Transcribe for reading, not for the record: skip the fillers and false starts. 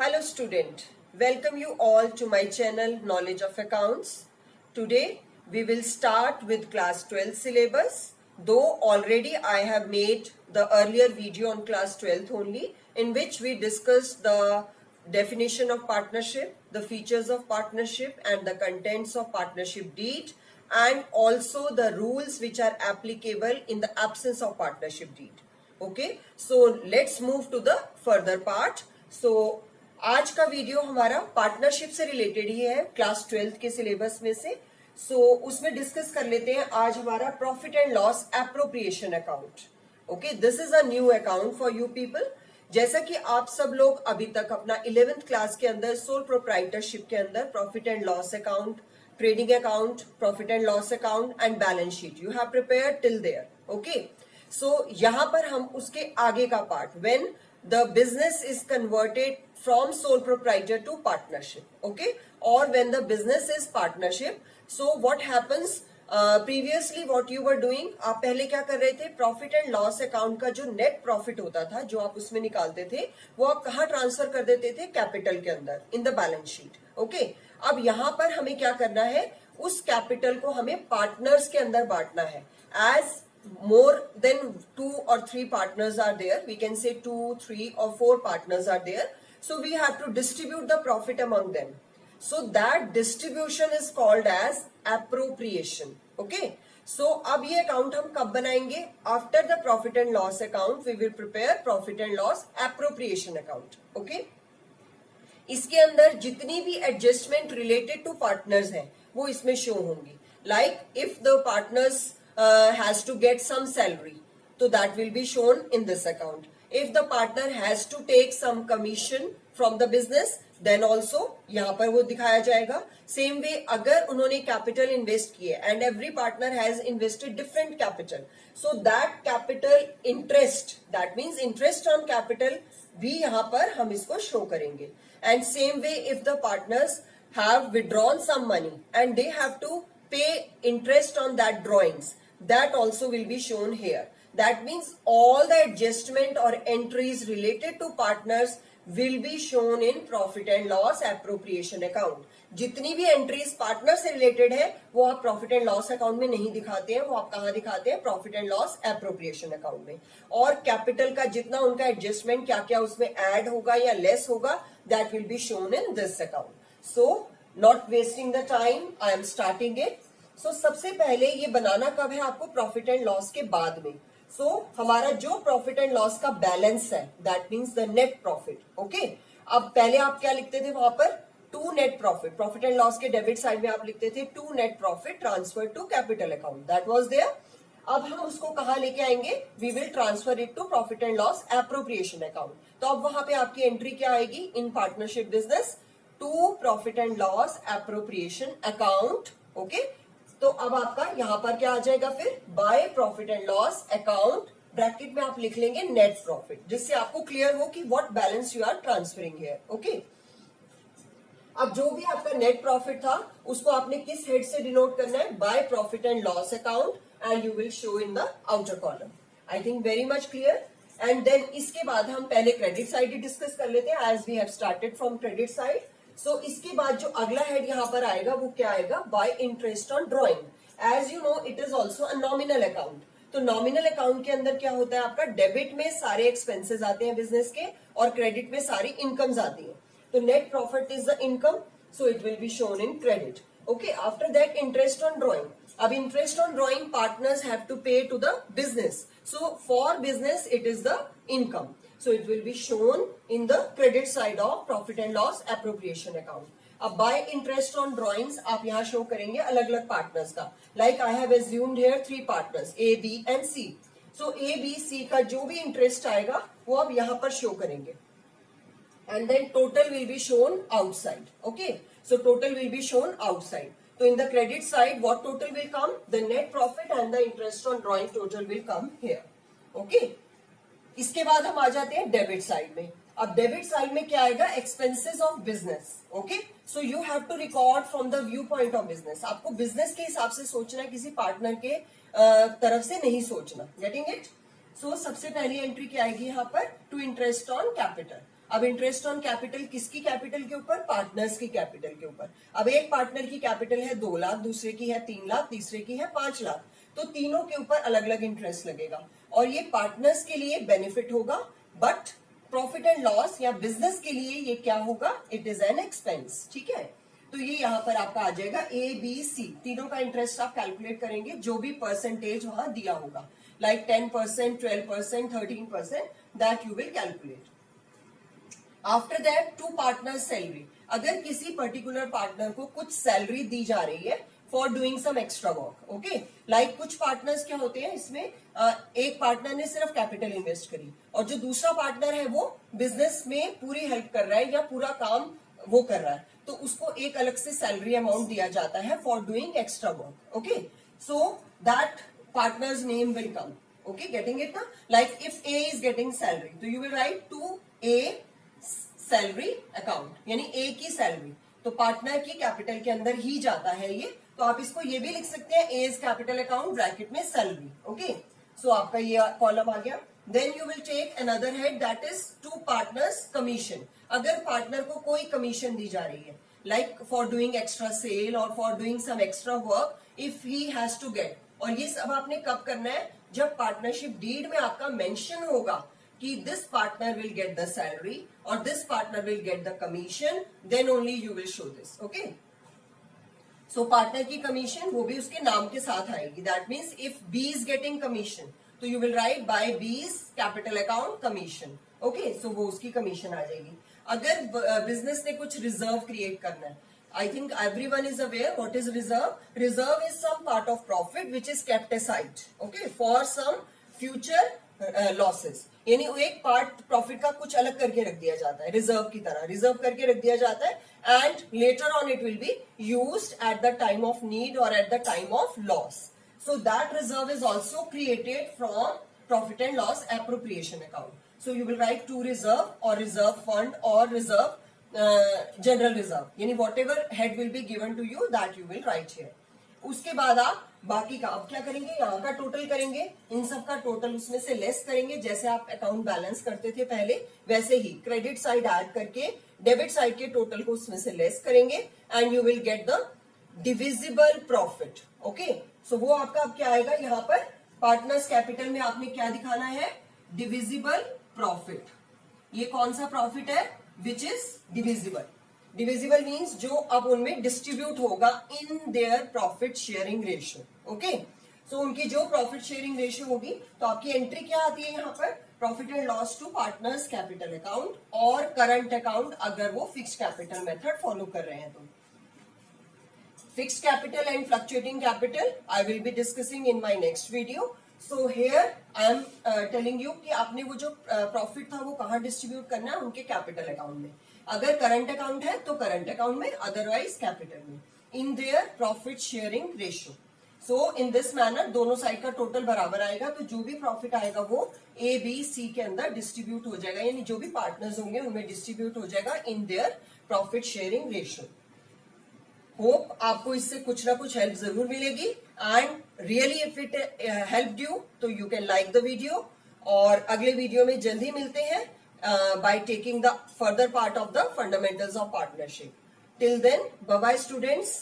Hello student, welcome you all to my channel Knowledge of Accounts. Today we will start with class 12 syllabus, though already I have made the earlier video on class 12th only, in which we discussed the definition of partnership, the features of partnership and the contents of partnership deed, and also the rules which are applicable in the absence of partnership deed. Okay, so let's move to the further part. So आज का video हमारा partnership से related ही है, class 12th के syllabus में से. सो उसमें discuss कर लेते हैं आज हमारा profit and loss appropriation account. Okay, this is a new account for you people. जैसा कि आप सब लोग अभी तक अपना 11th क्लास के अंदर सोल प्रोप्राइटरशिप के अंदर profit and loss account, trading account, profit and loss account and balance sheet you have prepared till there. Okay, so यहां पर हम उसके आगे का part, when the business is converted from sole proprietor to partnership, okay, or when the business is partnership. So what happens, previously what you were doing, आप पहले क्या कर रहे थे, प्रॉफिट एंड लॉस अकाउंट का जो नेट प्रॉफिट होता था जो आप उसमें निकालते थे वो आप कहाँ ट्रांसफर कर देते थे, कैपिटल के अंदर, in the balance sheet. Okay, अब यहां पर हमें क्या करना है, उस कैपिटल को हमें पार्टनर्स के अंदर बांटना है. As more than 2 or 3 partners are there, we can say 2, 3 or 4 partners are there, so we have to distribute the profit among them. So that distribution is called as appropriation. Okay, so अब ये account हम कब बनाएंगे, after the profit and loss account we will prepare profit and loss appropriation account. Okay, इसके अंदर जितनी भी adjustment related to partners हैं वो इसमें शो होंगी. Like if the partners has to get some salary, so that will be shown in this account. If the partner has to take some commission from the business, then also यहाँ पर वो दिखाया जाएगा. Same way अगर उन्होंने capital invest किए and every partner has invested different capital, so that capital interest, that means interest on capital भी यहाँ पर हम इसको show करेंगे. And same way if the partners have withdrawn some money and they have to pay interest on that drawings, that also will be shown here. That means all the adjustment or entries related to partners will be shown in profit and loss appropriation account. जितनी भी entries partner से related है वो आप profit and loss account में नहीं दिखाते हैं, वो आप कहाँ दिखाते हैं, profit and loss appropriation account में. और कैपिटल का जितना उनका एडजस्टमेंट क्या क्या उसमें ऐड होगा या लेस होगा, that will be shown in this account. So not wasting the time, I am starting it. So सबसे पहले ये बनाना कब है आपको, प्रॉफिट एंड लॉस के बाद में. सो हमारा जो प्रॉफिट एंड लॉस का बैलेंस है, that means the net profit. Okay, अब पहले आप क्या लिखते थे वहां पर, to net profit. Profit and loss के डेबिट साइड में आप लिखते थे to net profit transfer to capital account, that was there. अब हम उसको कहाँ लेके आएंगे, we will transfer it to profit and loss appropriation account. तो अब वहां पे आपकी एंट्री क्या आएगी, in partnership business to profit and loss appropriation account. Okay, तो अब आपका यहां पर क्या आ जाएगा फिर, by profit and loss account, bracket में आप लिख लेंगे नेट प्रॉफिट, जिससे आपको क्लियर हो कि what balance you are transferring here. Okay, अब जो भी आपका नेट प्रॉफिट था उसको आपने किस हेड से डिनोट करना है, by profit and loss account, and you will show in the outer column. I think very much clear. And then इसके बाद हम पहले क्रेडिट साइड ही डिस्कस कर लेते हैं, as we have started from credit side. So इसके बाद जो अगला हेड यहां पर आएगा वो क्या आएगा, by interest on drawing. As you know it is also a nominal account. तो नॉमिनल अकाउंट के अंदर क्या होता है, आपका डेबिट में सारे एक्सपेंसेस आते हैं बिजनेस के और क्रेडिट में सारी इनकम्स आती है. तो net profit is the income, so it will be shown in credit. Okay, after that interest on drawing. अब interest on drawing partners have to pay to the business, so for business it is the income. So it will be shown in the credit side of profit and loss appropriation account. अब by interest on drawings आप यहाँ show करेंगे अलग अलग partners का. Like I have assumed here 3 partners A, B and C. So A, B, C का जो भी इंटरेस्ट आएगा वो आप यहाँ पर शो करेंगे. And then total will be shown outside. Okay, so total will be shown outside. So in the credit side what total will come, the net profit and the interest on drawing total will come here. Okay. इसके बाद हम आ जाते हैं debit side में. अब debit side में क्या आएगा, expenses of business. Okay, so you have to record from the viewpoint of business. आपको बिजनेस के हिसाब से सोचना है, किसी पार्टनर के तरफ से नहीं सोचना. Getting it. सो सबसे पहली एंट्री क्या आएगी यहाँ पर, टू इंटरेस्ट ऑन कैपिटल. अब इंटरेस्ट ऑन कैपिटल किसकी कैपिटल के ऊपर? पार्टनर्स की कैपिटल के ऊपर। अब एक पार्टनर की कैपिटल है 2 लाख, दूसरे की है 3 लाख, तीसरे की है 5 लाख, तो तीनों के ऊपर अलग अलग इंटरेस्ट लगेगा और ये पार्टनर्स के लिए बेनिफिट होगा, बट प्रॉफिट एंड लॉस या बिजनेस के लिए ये क्या होगा? It is an expense. ठीक है, तो ये यहां पर आपका आ जाएगा ए बी सी, तीनों का इंटरेस्ट आप कैलकुलेट करेंगे जो भी परसेंटेज वहां दिया होगा, like 10%, 12%, 13%, that you will calculate. After that to partner salary, अगर किसी पर्टिकुलर पार्टनर को कुछ सैलरी दी जा रही है for doing some extra work, okay, like कुछ पार्टनर्स क्या होते हैं इसमें, एक पार्टनर ने सिर्फ कैपिटल इन्वेस्ट करी और जो दूसरा पार्टनर है वो बिजनेस में पूरी हेल्प कर रहा है या पूरा काम वो कर रहा है, तो उसको एक अलग से सैलरी अमाउंट दिया जाता है for doing extra work, okay, so that partner's name will come, okay, getting it na? Like if A is getting salary, so you will write to A salary account, यानी A की salary तो partner की capital के अंदर ही जाता है ये, तो आप इसको ये भी लिख सकते हैं A's कैपिटल अकाउंट ब्रैकेट में सैलरी, ओके, सो आपका ये कॉलम आ गया। Then you will take another head that is to partners commission, अगर पार्टनर को कोई कमीशन दी जा रही है like for doing extra sale और for doing some extra work if he has to get, और ये सब आपने कब करना है? जब पार्टनरशिप डीड में आपका मेंशन होगा कि this partner will get the salary और this partner will get the commission, then only you will show this, okay. So partner की कमीशन वो भी उसके नाम के साथ आएगी, that means if B is getting commission तो you will write by B's capital account commission, okay, so वो उसकी कमीशन आ जाएगी। अगर बिजनेस ने कुछ रिजर्व क्रिएट करना है, I think everyone is aware what is reserve. Reserve is some part of profit which is kept aside, okay, for some future losses. यानी वो एक पार्ट प्रॉफिट का कुछ अलग करके रख दिया जाता है, रिजर्व की तरह रिजर्व करके रख दिया जाता है and later on it will be used at the time of need और at the time of loss. So that reserve is also created from profit and loss appropriation account. So you will write to reserve or reserve fund or reserve general reserve, यानी whatever head will be given to you that you will write here. उसके बाद आप बाकी का अब क्या करेंगे? यहाँ का टोटल करेंगे, इन सब का टोटल उसमें से लेस करेंगे, जैसे आप अकाउंट बैलेंस करते थे पहले वैसे ही क्रेडिट साइड ऐड करके डेबिट साइड के टोटल को उसमें से लेस करेंगे and you will get the divisible profit, okay. So वो आपका अब क्या आएगा? यहाँ पर पार्टनर्स कैपिटल में आपने क्या दिखाना है? Divisible profit. ये कौन सा प्रॉफिट है? Which is divisible. Divisible means जो अब उनमें डिस्ट्रीब्यूट होगा in their profit sharing ratio, okay. So उनकी जो प्रॉफिट शेयरिंग रेशियो होगी तो आपकी एंट्री क्या आती है यहाँ पर? Profit and loss to partners capital account और करंट अकाउंट अगर वो फिक्स्ड कैपिटल मेथड फॉलो कर रहे हैं तो. Fixed capital and fluctuating capital I will be discussing in my next video. So here I am telling you कि आपने वो जो प्रॉफिट था वो कहाँ डिस्ट्रीब्यूट करना है? उनके कैपिटल अकाउंट में. अगर करंट अकाउंट है तो करंट अकाउंट में, अदरवाइज कैपिटल में, इन their profit sharing ratio. So in this manner दोनों साइड का टोटल बराबर आएगा, तो जो भी प्रॉफिट आएगा वो ए बी सी के अंदर डिस्ट्रीब्यूट हो जाएगा, यानी जो भी पार्टनर्स होंगे उनमें डिस्ट्रीब्यूट हो जाएगा in their profit sharing ratio. Hope आपको इससे कुछ ना कुछ हेल्प जरूर मिलेगी and really if it help you तो you can like the video. और अगले वीडियो में जल्दी मिलते हैं by taking the further part of the fundamentals of partnership. Till then, bye bye students.